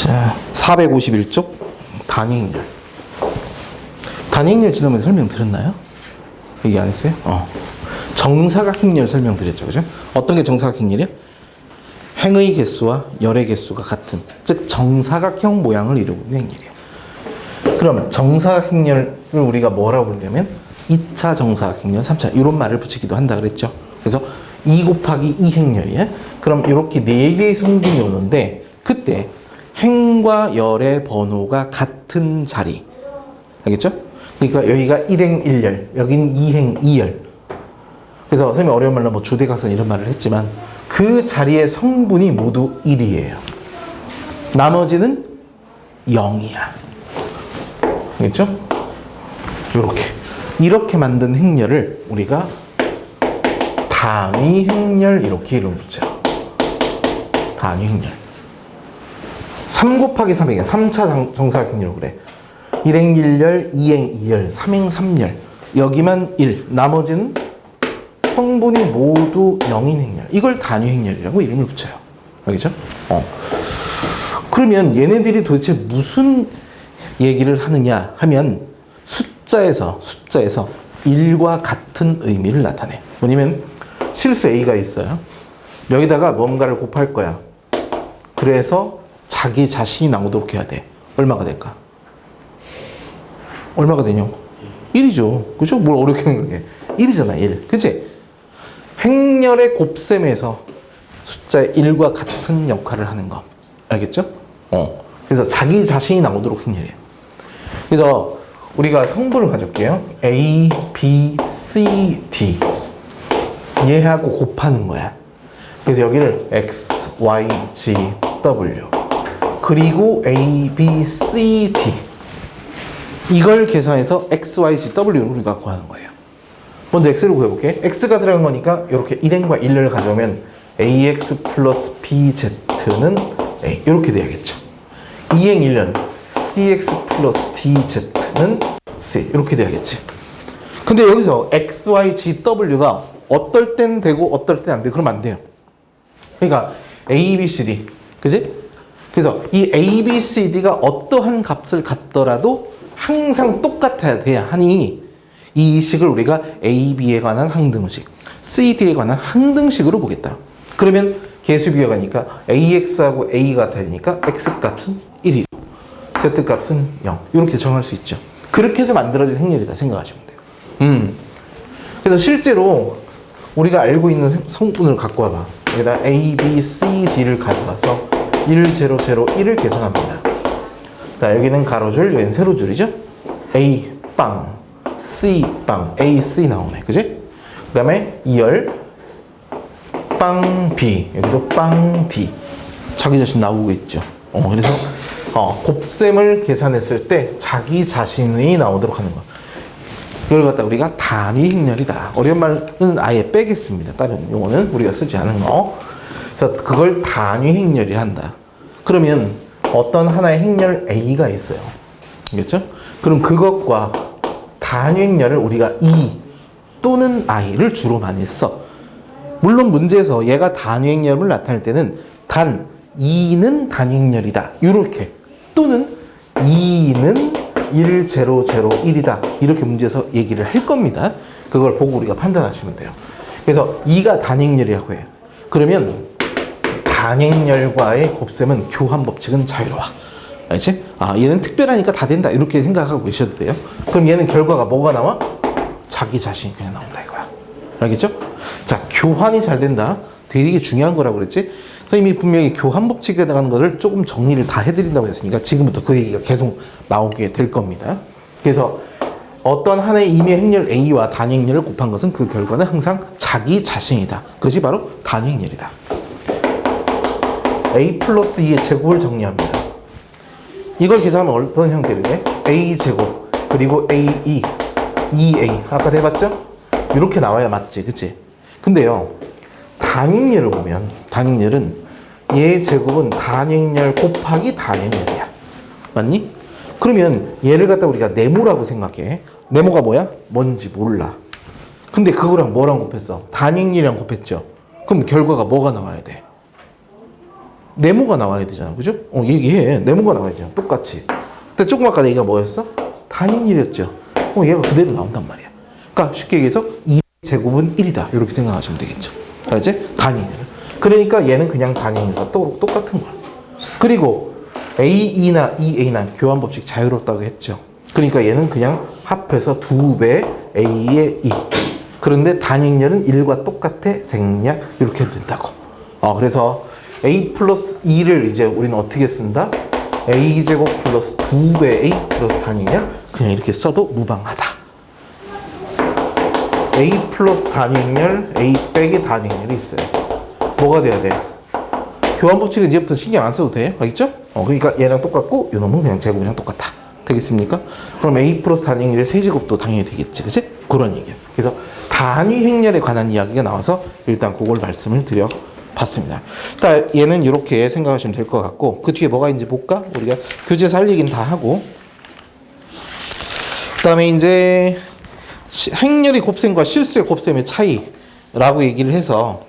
자, 451쪽 단위행렬. 단위행렬 지난번에 설명 드렸나요? 얘기 안 했어요? 정사각행렬 설명드렸죠, 그죠? 어떤 게 정사각행렬이야? 행의 개수와 열의 개수가 같은, 즉 정사각형 모양을 이루고 있는 행렬이에요. 그럼 정사각행렬을 우리가 뭐라고 부르냐면 2차 정사각행렬, 3차 이런 말을 붙이기도 한다 그랬죠. 그래서 2 곱하기 2 행렬이야. 그럼 이렇게 4개의 성분이 오는데 그때 행과 열의 번호가 같은 자리, 알겠죠? 그러니까 여기가 1행 1열, 여기는 2행 2열. 그래서 선생님이 어려운 말로 뭐 주대각선 이런 말을 했지만 그 자리의 성분이 모두 1이에요. 나머지는 0이야. 알겠죠? 이렇게 만든 행렬을 우리가 단위 행렬 이렇게 이름 붙여요. 단위 행렬. 3 곱하기 3행이야. 3차 정사각행렬 그래. 1행 1열, 2행 2열, 3행 3열. 여기만 1. 나머지는 성분이 모두 0인 행렬. 이걸 단위 행렬이라고 이름을 붙여요. 알겠죠? 그러면 얘네들이 도대체 무슨 얘기를 하느냐 하면 숫자에서 1과 같은 의미를 나타내. 뭐냐면 실수 A가 있어요. 여기다가 뭔가를 곱할 거야. 그래서 자기 자신이 나오도록 해야 돼. 얼마가 될까? 얼마가 되냐고? 1이죠. 그죠? 뭘 어렵게 생각해. 1이잖아, 1. 그치? 행렬의 곱셈에서 숫자의 1과 같은 역할을 하는 거. 알겠죠? 그래서 자기 자신이 나오도록 행렬이에요. 그래서 우리가 성분을 가져올게요. A, B, C, D. 얘하고 곱하는 거야. 그래서 여기를 X, Y, G, W. 그리고 A, B, C, D. 이걸 계산해서 X, Y, G, W를 우리가 구하는 거예요. 먼저 X를 구해볼게. X가 들어간 거니까 이렇게 1행과 1을 가져오면 AX 플러스 BZ는 A. 이렇게 돼야겠죠. 2행 1년 CX 플러스 DZ는 C. 이렇게 돼야겠지. 근데 여기서 X, Y, G, W가 어떨 땐 되고 어떨 땐 안 돼. 그러면 안 돼요. 그러니까 A, B, C, D. 그지? 그래서 이 A, B, C, D가 어떠한 값을 갖더라도 항상 똑같아야 돼야 하니 이 식을 우리가 A, B에 관한 항등식, C, D에 관한 항등식으로 보겠다. 그러면 개수 비교가니까 AX하고 A가 되니까 X값은 1이고 Z값은 0. 이렇게 정할 수 있죠. 그렇게 해서 만들어진 행렬이다 생각하시면 돼요. 그래서 실제로 우리가 알고 있는 성분을 갖고 와봐. 여기다 A, B, C, D를 가져와서 1, 0, 0, 1을 계산합니다. 자, 여기는 가로줄, 여기는 세로줄이죠? A, 빵, C, 빵, A, C 나오네. 그지? 그 다음에 2열, 빵, B. 여기도 빵, D. 자기 자신 나오고 있죠. 그래서, 곱셈을 계산했을 때 자기 자신이 나오도록 하는 거. 이걸 갖다 우리가 단위 행렬이다. 어려운 말은 아예 빼겠습니다. 다른 용어는 우리가 쓰지 않은 거. 그래서 그걸 단위 행렬이라 한다. 그러면 어떤 하나의 행렬 A가 있어요. 알겠죠? 그럼 그것과 단위 행렬을 우리가 E 또는 I를 주로 많이 써. 물론 문제에서 얘가 단위 행렬을 나타낼 때는 간 2는 단위 행렬이다. 이렇게. 또는 2는 1, 0, 0, 1이다. 이렇게 문제에서 얘기를 할 겁니다. 그걸 보고 우리가 판단하시면 돼요. 그래서 2가 단위 행렬이라고 해요. 그러면 단위 행렬과의 곱셈은 교환 법칙은 자유로워. 알지? 얘는 특별하니까 다 된다. 이렇게 생각하고 계셔도 돼요. 그럼 얘는 결과가 뭐가 나와? 자기 자신이 그냥 나온다 이거야. 알겠죠? 자, 교환이 잘 된다. 되게 중요한 거라고 그랬지? 선생님이 분명히 교환 법칙에 대한 거를 조금 정리를 다 해드린다고 했으니까 지금부터 그 얘기가 계속 나오게 될 겁니다. 그래서 어떤 하나의 임의 행렬 A와 단위 행렬을 곱한 것은 그 결과는 항상 자기 자신이다. 그것이 바로 단위 행렬이다. A 플러스 2의 제곱을 정리합니다. 이걸 계산하면 어떤 형태로 돼? A제곱 그리고 AE 2A 아까 해봤죠? 이렇게 나와야 맞지, 그치? 근데요, 단위행렬을 보면 단위행렬은 얘 제곱은 단위행렬 곱하기 단위행렬이야. 맞니? 그러면 얘를 갖다 우리가 네모라고 생각해. 네모가 뭐야? 뭔지 몰라. 근데 그거랑 뭐랑 곱했어? 단위행렬이랑 곱했죠. 그럼 결과가 뭐가 나와야 돼? 네모가 나와야 되잖아. 그죠? 얘기해. 네모가 나와야죠. 똑같이. 근데 조금 아까 얘기가 뭐였어? 단위일이었죠. 얘가 그대로 나온단 말이야. 그러니까 쉽게 얘기해서 2제곱은 1이다. 이렇게 생각하시면 되겠죠. 알지? 단위일. 그러니까 얘는 그냥 단위일과 똑같은 거야. 그리고 AE나 EA나 교환 법칙 자유롭다고 했죠. 그러니까 얘는 그냥 합해서 2배 A의 2. 그런데 단위열은 1과 똑같아 생략 이렇게 해도 된다고. 그래서 A 플러스 2를 이제 우리는 어떻게 쓴다? A제곱 플러스 2배 A 플러스 단위열 그냥 이렇게 써도 무방하다. A 플러스 단위열 A 빼기 단위열이 있어요. 뭐가 돼야 돼? 교환 법칙은 이제부터 신경 안 써도 돼. 알겠죠? 그러니까 얘랑 똑같고 이놈은 그냥 제곱이랑 똑같다. 되겠습니까? 그럼 A 플러스 단위열의 세제곱도 당연히 되겠지. 그치? 그런 얘기야. 그래서 단위 행렬에 관한 이야기가 나와서 일단 그걸 말씀을 드려봤습니다. 일단 얘는 이렇게 생각하시면 될 것 같고 그 뒤에 뭐가 있는지 볼까? 우리가 교재에서 할 얘기는 다 하고 그 다음에 이제 행렬의 곱셈과 실수의 곱셈의 차이라고 얘기를 해서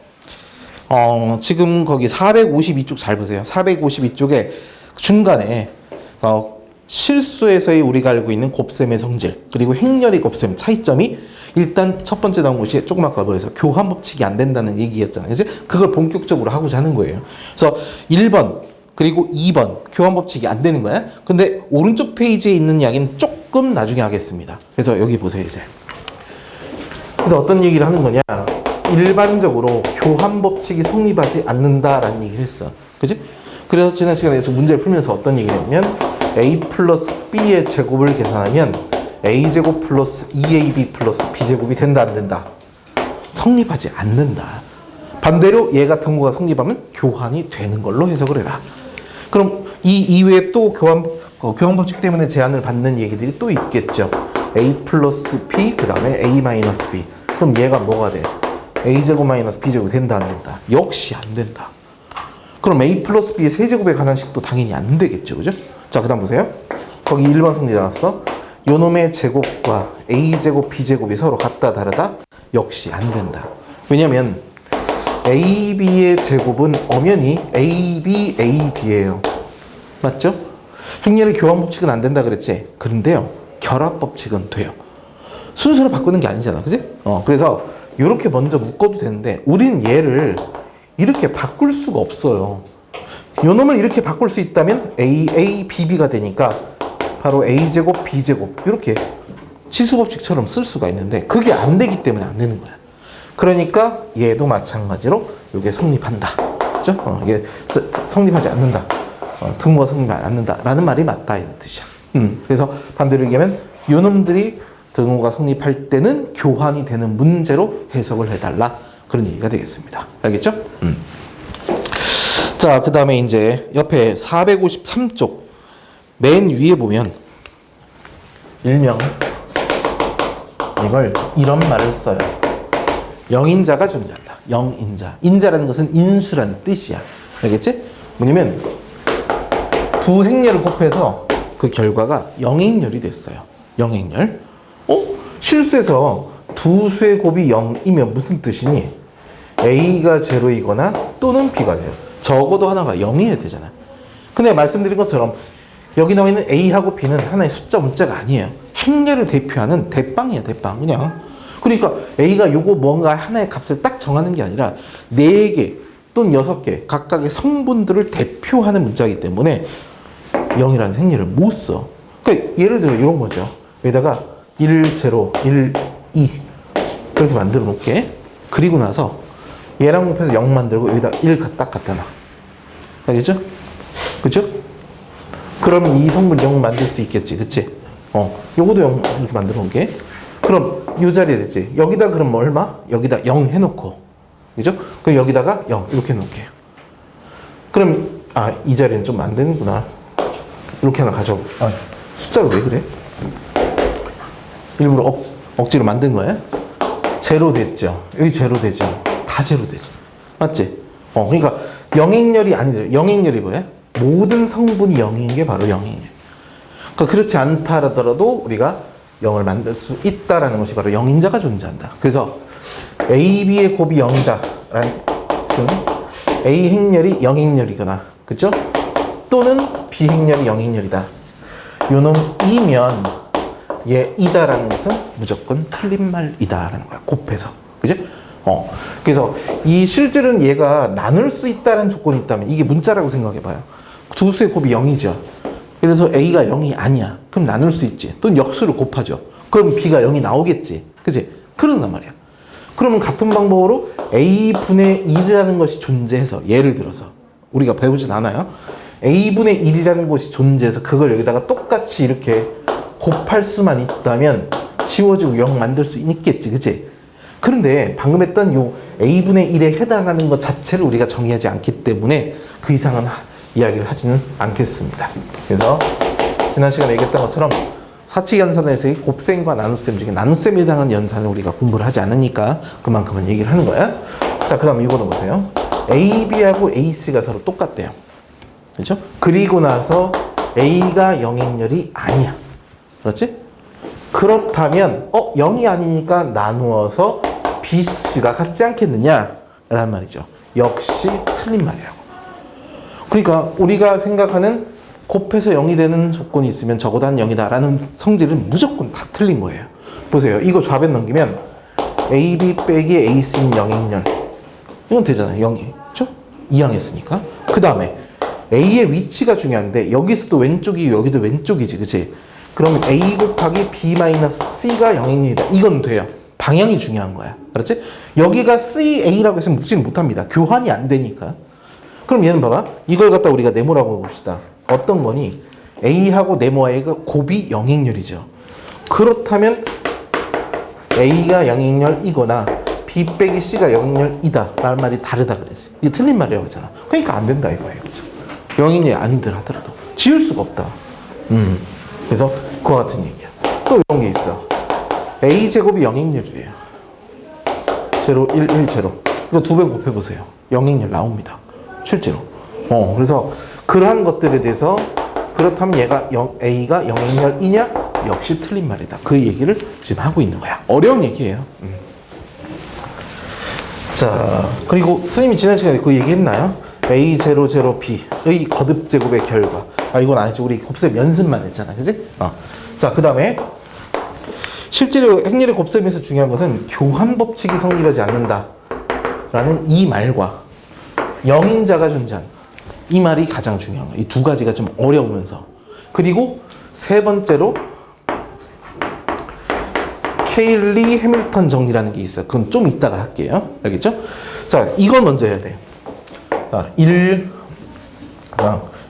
지금 거기 452쪽 잘 보세요. 452쪽에 중간에 실수에서의 우리가 알고 있는 곱셈의 성질 그리고 행렬의 곱셈 차이점이 일단 첫 번째 나온 것이 조금 아까 뭐해서 교환 법칙이 안 된다는 얘기였잖아요. 그치? 그걸 본격적으로 하고자 하는 거예요. 그래서 1번 그리고 2번 교환 법칙이 안 되는 거야. 근데 오른쪽 페이지에 있는 이야기는 조금 나중에 하겠습니다. 그래서 여기 보세요 이제. 그래서 어떤 얘기를 하는 거냐. 일반적으로 교환 법칙이 성립하지 않는다라는 얘기를 했어. 그지? 그래서 지난 시간에 문제를 풀면서 어떤 얘기를 했냐면 A 플러스 B의 제곱을 계산하면 A제곱 플러스 2AB 플러스 B제곱이 된다 안 된다? 성립하지 않는다. 반대로 얘 같은 거가 성립하면 교환이 되는 걸로 해석을 해라. 그럼 이 이외에 또 교환 법칙 때문에 제한을 받는 얘기들이 또 있겠죠. A 플러스 B 그 다음에 A 마이너스 B. 그럼 얘가 뭐가 돼? A제곱 마이너스 B제곱이 된다 안 된다? 역시 안 된다. 그럼 A 플러스 B의 세제곱에 관한 식도 당연히 안 되겠죠. 그죠? 자, 그 다음 보세요. 거기 1번 성질 나왔어. 요놈의 제곱과 A제곱, B제곱이 서로 같다, 다르다? 역시 안 된다. 왜냐면 AB의 제곱은 엄연히 AB, AB예요. 맞죠? 행렬의 교환 법칙은 안 된다 그랬지? 그런데요, 결합 법칙은 돼요. 순서를 바꾸는 게 아니잖아. 그지? 그래서 이렇게 먼저 묶어도 되는데 우린 얘를 이렇게 바꿀 수가 없어요. 요놈을 이렇게 바꿀 수 있다면 AA, BB가 되니까 바로 A제곱, B제곱 이렇게 치수법칙처럼 쓸 수가 있는데 그게 안 되기 때문에 안 되는 거야. 그러니까 얘도 마찬가지로 이게 성립한다. 그죠? 이게 성립하지 않는다. 등호가 성립하지 않는다라는 말이 맞다 이런 뜻이야. 그래서 반대로 얘기하면 요놈들이 등호가 성립할 때는 교환이 되는 문제로 해석을 해달라. 그런 얘기가 되겠습니다. 알겠죠? 자, 그 다음에 이제 옆에 453쪽 맨 위에 보면 일명 이걸 이런 말을 써요. 영인자가 존재한다. 영인자. 인자라는 것은 인수라는 뜻이야. 알겠지? 뭐냐면 두 행렬을 곱해서 그 결과가 영행렬이 됐어요. 영행렬. 실수에서 두 수의 곱이 0이면 무슨 뜻이니? A가 제로이거나 또는 B가 돼요. 적어도 하나가 0이어야 되잖아. 근데 말씀드린 것처럼 여기 나와 있는 A하고 B는 하나의 숫자 문자가 아니에요. 행렬을 대표하는 대빵이야, 대빵. 그냥. 그러니까 A가 요거 뭔가 하나의 값을 딱 정하는 게 아니라 4개 또는 6개 각각의 성분들을 대표하는 문자이기 때문에 0이라는 행렬을 못 써. 그러니까 예를 들어 이런 거죠. 여기다가 1, 0, 1, 2 그렇게 만들어 놓을게. 그리고 나서 얘랑 곱해서 0 만들고 여기다 1 딱 갖다 놔. 알겠죠? 그죠? 그러면 이 성분 0 만들 수 있겠지. 그치? 요거도 0 이렇게 만들어 놓을게. 그럼 이 자리에 됐지. 여기다 그럼 뭐 얼마? 여기다 0 해놓고. 그죠? 그럼 여기다가 0 이렇게 해놓을게요. 그럼 이 자리는 좀 안 되는구나. 이렇게 하나 가져오고. 숫자가 왜 그래? 일부러 억지로 만든 거야? 제로 됐죠. 여기 제로 되죠. 다 제로 되죠. 맞지? 그러니까 영행렬이 아니더라. 영행렬이 뭐야? 모든 성분이 0인 게 바로 영행렬. 그러니까 그렇지 않다 하더라도 우리가 0을 만들 수 있다라는 것이 바로 영인자가 존재한다. 그래서 A, B의 곱이 0이다 라는 뜻은 A 행렬이 영행렬이거나 그쵸? 또는 비행렬이 영행렬이다. 요놈이면 얘 이다라는 것은 무조건 틀린 말이다라는 거야. 곱해서. 그지? 그래서 이 실질은 얘가 나눌 수 있다는 조건이 있다면 이게 문자라고 생각해봐요. 두 수의 곱이 0이죠. 그래서 A가 0이 아니야. 그럼 나눌 수 있지. 또는 역수를 곱하죠. 그럼 B가 0이 나오겠지. 그지? 그런단 말이야. 그러면 같은 방법으로 A분의 1이라는 것이 존재해서 예를 들어서 우리가 배우진 않아요. A분의 1이라는 것이 존재해서 그걸 여기다가 똑같이 이렇게 곱할 수만 있다면 지워지고 0 만들 수 있겠지. 그치? 그런데 방금 했던 요 A분의 1에 해당하는 것 자체를 우리가 정의하지 않기 때문에 그 이상은 이야기를 하지는 않겠습니다. 그래서 지난 시간에 얘기했던 것처럼 사칙 연산에서의 곱셈과 나눗셈 중에 나눗셈에 해당하는 연산을 우리가 공부를 하지 않으니까 그만큼은 얘기를 하는 거야. 자, 그 다음 이거는 보세요. AB하고 AC가 서로 똑같대요. 그렇죠? 그리고 나서 A가 영행렬이 아니야. 그렇지? 그렇다면 0이 아니니까 나누어서 BC가 같지 않겠느냐? 라는 말이죠. 역시 틀린 말이라고. 그러니까 우리가 생각하는 곱해서 0이 되는 조건이 있으면 적어도 한 0이다 라는 성질은 무조건 다 틀린 거예요. 보세요. 이거 좌변 넘기면 AB 빼기 AC는 영행렬. 이건 되잖아요. 0이. 그렇죠? 이항했으니까. 그 다음에 A의 위치가 중요한데 여기서도 왼쪽이 여기도 왼쪽이지. 그치? 그러면 A 곱하기 B-C가 영행렬이다. 이건 돼요. 방향이 중요한 거야. 그렇지? 여기가 CA라고 해서 묻지는 못합니다. 교환이 안 되니까. 그럼 얘는 봐봐. 이걸 갖다 우리가 네모라고 봅시다. 어떤 거니? A하고 네모의 곱이 영행렬이죠. 그렇다면 A가 영행렬이거나 B 빼기 C가 영행렬이다 라는 말이 다르다 그러지. 이게 틀린 말이라고 했잖아. 그러니까 안 된다 이거예요. 영행렬이 아니들 하더라도 지울 수가 없다. 그래서 그와 같은 얘기야. 또 이런 게 있어. A제곱이 영행렬이래요. 제로 1, 1, 제로. 이거 두 배 곱해보세요. 영행렬 나옵니다. 실제로. 그래서 그러한 것들에 대해서 그렇다면 얘가 A가 영행렬이냐? 역시 틀린 말이다. 그 얘기를 지금 하고 있는 거야. 어려운 얘기예요. 자, 그리고 스님이 지난 시간에 그 얘기 했나요? A0, 0, B의 거듭 제곱의 결과. 이건 아니지. 우리 곱셈 연습만 했잖아. 그지? 자, 그 다음에 실제로 행렬의 곱셈에서 중요한 것은 교환 법칙이 성립하지 않는다 라는 이 말과 영인자가 존재한다. 이 말이 가장 중요한 거야. 이 두 가지가 좀 어려우면서. 그리고 세 번째로 케일리 해밀턴 정리라는 게 있어요. 그건 좀 이따가 할게요. 알겠죠? 자, 이걸 먼저 해야 돼요. 자, 1,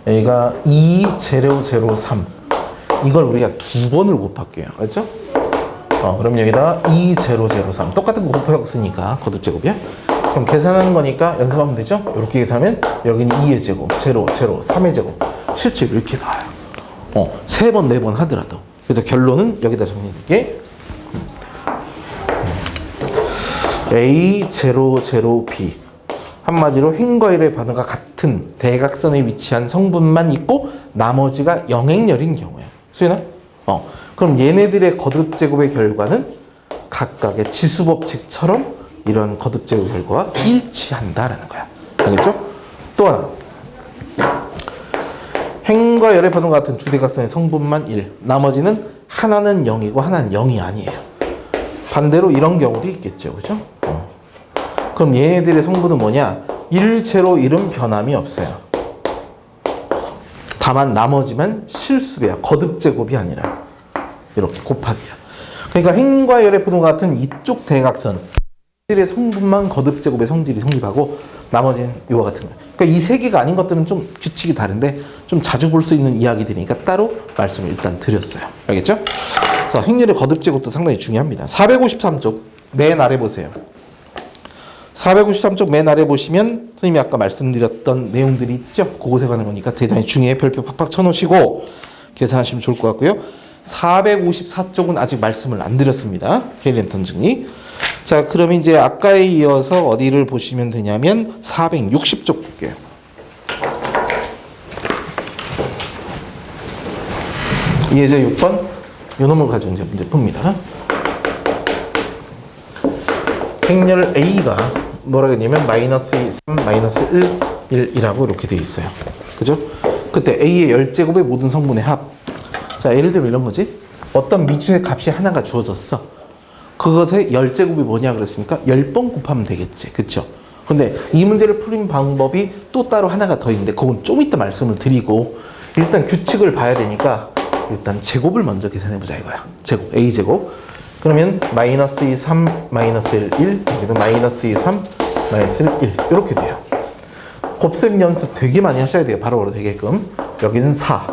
여기가 2, 0, 0, 3. 이걸 우리가 두 번을 곱할게요. 알죠? 그럼 여기다 2, 0, 0, 3. 똑같은 거 곱했으니까 거듭제곱이야. 그럼 계산하는 거니까 연습하면 되죠? 이렇게 계산하면 여기는 2의 제곱, 0, 0, 3의 제곱. 실제로 이렇게 나와요. 세 번, 네 번 하더라도. 그래서 결론은 여기다 정리할게. A, 0, 0, B. 한마디로 행과 일의 반응과 같은 대각선에 위치한 성분만 있고 나머지가 영행렬인 경우예요. 수연아? 그럼 얘네들의 거듭제곱의 결과는 각각의 지수법칙처럼 이런 거듭제곱 결과와 일치한다라는 거야. 알겠죠? 또 하나. 행과 열의 반응과 같은 두 대각선의 성분만 1. 나머지는 하나는 0이고 하나는 0이 아니에요. 반대로 이런 경우도 있겠죠. 그죠? 그럼 얘네들의 성분은 뭐냐? 1, 0, 1은 변함이 없어요. 다만 나머지만 실수배야. 거듭제곱이 아니라 이렇게 곱하기야. 그러니까 행과 열의 분호 같은 이쪽 대각선 의 성분만 거듭제곱의 성질이 성립하고 나머지는 이와 같은 거야. 그러니까 이 세 개가 아닌 것들은 좀 규칙이 다른데 좀 자주 볼 수 있는 이야기들이니까 따로 말씀을 일단 드렸어요. 알겠죠? 자, 행렬의 거듭제곱도 상당히 중요합니다. 453쪽 맨 아래 보세요. 453쪽 맨 아래 보시면 선생님이 아까 말씀드렸던 내용들이 있죠? 그거 세가는 거니까 대단히 중요해. 별표 팍팍 쳐놓으시고 계산하시면 좋을 것 같고요. 454쪽은 아직 말씀을 안 드렸습니다. 케일리-햄턴 정리. 자, 그럼 이제 아까에 이어서 어디를 보시면 되냐면 460쪽 볼게요. 예제 6번 요 놈을 가지고 이제 문제 풉니다. 행렬 A가 뭐라 했냐면 마이너스 3, 마이너스 1, 1이라고 이렇게 돼 있어요. 그죠? 그때 A의 열제곱의 모든 성분의 합. 자, 예를 들면 이런 거지. 어떤 미주의 값이 하나가 주어졌어. 그것의 열제곱이 뭐냐 그랬으니까 10번 곱하면 되겠지. 그쵸? 근데 이 문제를 풀린 방법이 또 따로 하나가 더 있는데 그건 좀 이따 말씀을 드리고 일단 규칙을 봐야 되니까 일단 제곱을 먼저 계산해보자 이거야. 제곱, A제곱. 그러면 마이너스 2, 3, 마이너스 1, 1, 여기도 마이너스 2, 3, 마이너스 1, 1 이렇게 돼요. 곱셈 연습 되게 많이 하셔야 돼요. 바로바로 되게끔. 여기는 4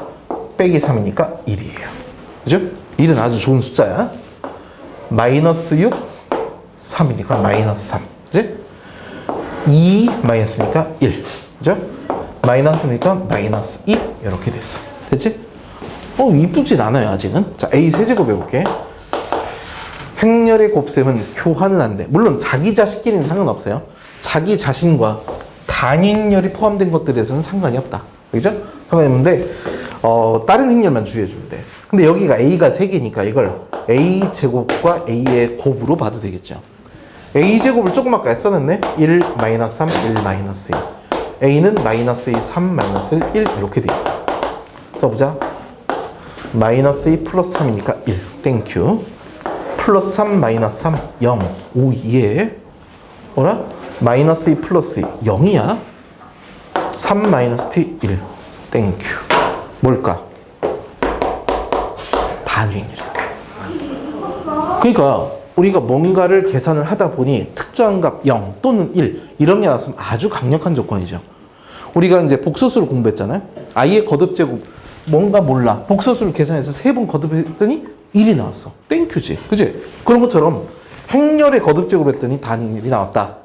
빼기 3이니까 1이에요. 그죠? 1은 아주 좋은 숫자야. 마이너스 6, 3이니까 마이너스 3. 그지? 2 마이너스니까 1. 그죠? 마이너스니까 마이너스 2. 이렇게 됐어. 됐지? 이쁘진 않아요, 아직은. 자, A 세제곱 해볼게. 행렬의 곱셈은 교환은 안 돼. 물론 자기 자식끼리는 상관없어요. 자기 자신과 단위열이 포함된 것들에서는 상관이 없다. 그죠? 상관이 없는데, 다른 행렬만 주의해주면 돼. 근데 여기가 A가 3개니까 이걸 A제곱과 A의 곱으로 봐도 되겠죠. A제곱을 조금 아까 써놨네. 1, 마이너스 3, 1, 마이너스 2. A는 마이너스 2, 3, 마이너스 1, 1 이렇게 돼 있어. 써보자. 마이너스 2 플러스 3이니까 1. 땡큐. 플러스 3, 마이너스 3, 0. 오, 예. 뭐라? 마이너스 2 플러스 2, 0이야. 3 마이너스 t, 1. 땡큐. 뭘까? 단위입니다. 그러니까 우리가 뭔가를 계산을 하다 보니 특정한 값 0 또는 1 이런 게 나왔으면 아주 강력한 조건이죠. 우리가 이제 복소수를 공부했잖아요. i의 거듭제곱 뭔가 몰라. 복소수를 계산해서 3번 거듭했더니 1이 나왔어. 땡큐지. 그지? 그런 것처럼 행렬의 거듭제곱을 했더니 단위일이 나왔다.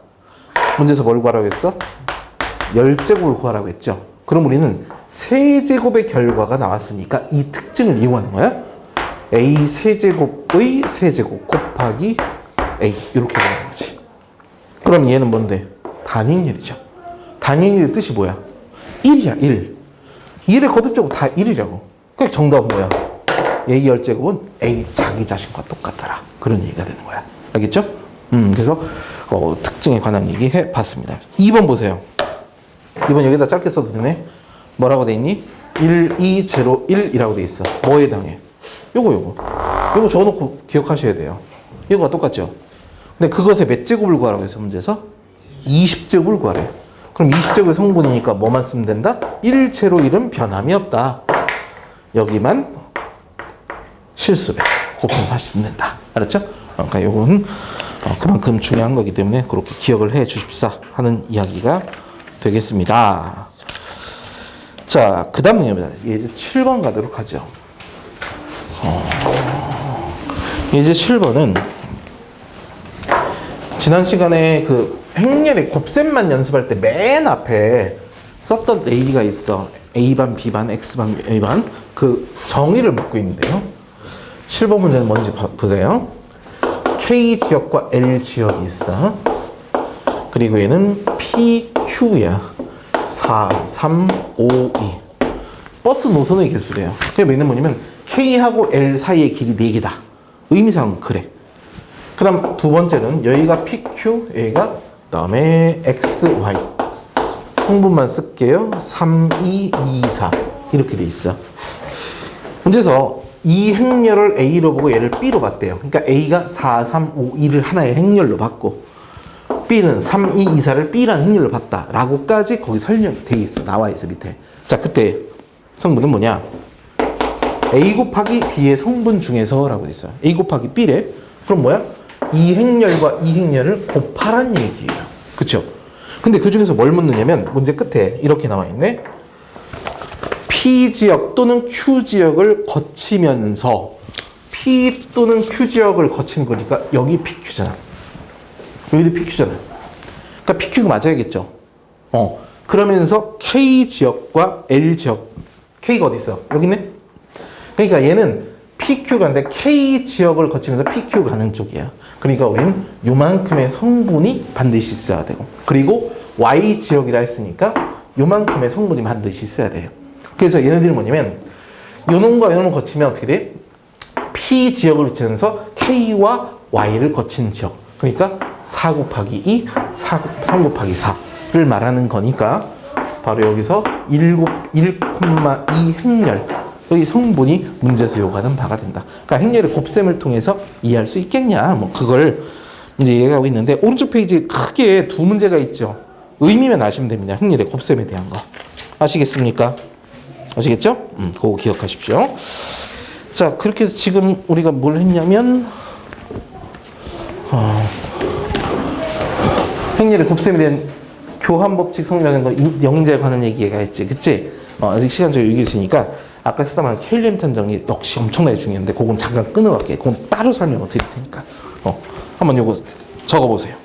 문제에서 뭘 구하라고 했어? 열제곱을 구하라고 했죠. 그럼 우리는 세제곱의 결과가 나왔으니까 이 특징을 이용하는 거야. A 세제곱의 세제곱 곱하기 A 이렇게 되는 거지. 그럼 얘는 뭔데? 단위일이죠. 단위일의 뜻이 뭐야? 1이야 1. 1의 거듭제곱 다 1이라고. 그러니까 정답은 뭐야? A 열제곱은 A 자기 자신과 똑같더라. 그런 얘기가 되는 거야. 알겠죠? 그래서 특징에 관한 얘기 해봤습니다. 2번 보세요. 2번 여기다 짧게 써도 되네. 뭐라고 돼 있니? 1, 2, 0, 1이라고 돼 있어. 뭐에 해당해? 요거 적어놓고 기억하셔야 돼요. 이거가 똑같죠? 근데 그것의 몇 제곱을 구하라고 해서 문제에서 20제곱을 구하래. 그럼 20제곱의 성분이니까 뭐만 쓰면 된다? 1제로 1은 변함이 없다. 여기만 실수배 곱해서 하시면 된다. 알았죠? 그러니까 요건 그만큼 중요한 거기 때문에 그렇게 기억을 해 주십사 하는 이야기가 되겠습니다. 자, 그 다음 문제입니다. 이제 7번 가도록 하죠. 이제 7번은 지난 시간에 그 행렬의 곱셈만 연습할 때 맨 앞에 썼던 A가 있어. A반, B반, X반, A반 그 정의를 묻고 있는데요. 7번 문제는 뭔지 보세요. K 지역과 L 지역이 있어. 그리고 얘는 PQ야. 4, 3, 5, 2. 버스 노선의 개수래요. 그게 얘는 뭐냐면 K하고 L 사이의 길이 4개다. 의미상은 그래. 그 다음 두 번째는 여기가 PQ, 여기가 그 다음에 X, Y. 성분만 쓸게요. 3, 2, 2, 4. 이렇게 돼 있어. 문제에서 이 행렬을 A로 보고 얘를 B로 봤대요. 그러니까 A가 4, 3, 5, 2를 하나의 행렬로 봤고 B는 3, 2, 2, 4를 B라는 행렬로 봤다 라고까지 거기 설명이 돼 있어. 나와 있어 밑에. 자, 그때 성분은 뭐냐? A 곱하기 B의 성분 중에서 라고 돼 있어요. A 곱하기 B래. 그럼 뭐야? 이 행렬과 이 행렬을 곱하란 얘기예요. 그쵸? 근데 그 중에서 뭘 묻느냐면 문제 끝에 이렇게 나와 있네. P지역 또는 Q지역을 거치면서 P 또는 Q지역을 거치는 거니까 여기 PQ잖아. 여기도 PQ잖아. 그러니까 PQ가 맞아야겠죠. 그러면서 K지역과 L지역. K가 어디 있어? 여기 있네? 그러니까 얘는 PQ가 있는데 K지역을 거치면서 PQ 가는 쪽이야. 그러니까 우리는 요만큼의 성분이 반드시 있어야 되고 그리고 Y지역이라 했으니까 요만큼의 성분이 반드시 있어야 돼요. 그래서 얘네들이 뭐냐면 요놈과 요놈을 거치면 어떻게 돼? P지역을 거치면서 K와 Y를 거치는 지역. 그러니까 4 곱하기 2, 3 곱하기 4를 말하는 거니까 바로 여기서 1,2 행렬 여기 성분이 문제에서 요구하는 바가 된다. 그러니까 행렬의 곱셈을 통해서 이해할 수 있겠냐? 뭐 그걸 이제 얘기하고 있는데 오른쪽 페이지에 크게 두 문제가 있죠. 의미만 아시면 됩니다. 행렬의 곱셈에 대한 거 아시겠습니까? 아시겠죠? 그거 기억하십시오. 자, 그렇게 해서 지금 우리가 뭘 했냐면 행렬의 곱셈에 대한 교환 법칙 성립하는 거 영재에 관한 얘기가 있지, 그치? 아직 시간적으로 여기 있으니까 아까 쓰다 말한 케일렘 탄정이 역시 엄청나게 중요한데 그건 잠깐 끊어갈게. 그건 따로 설명을 드릴 테니까 한번 요거 적어보세요.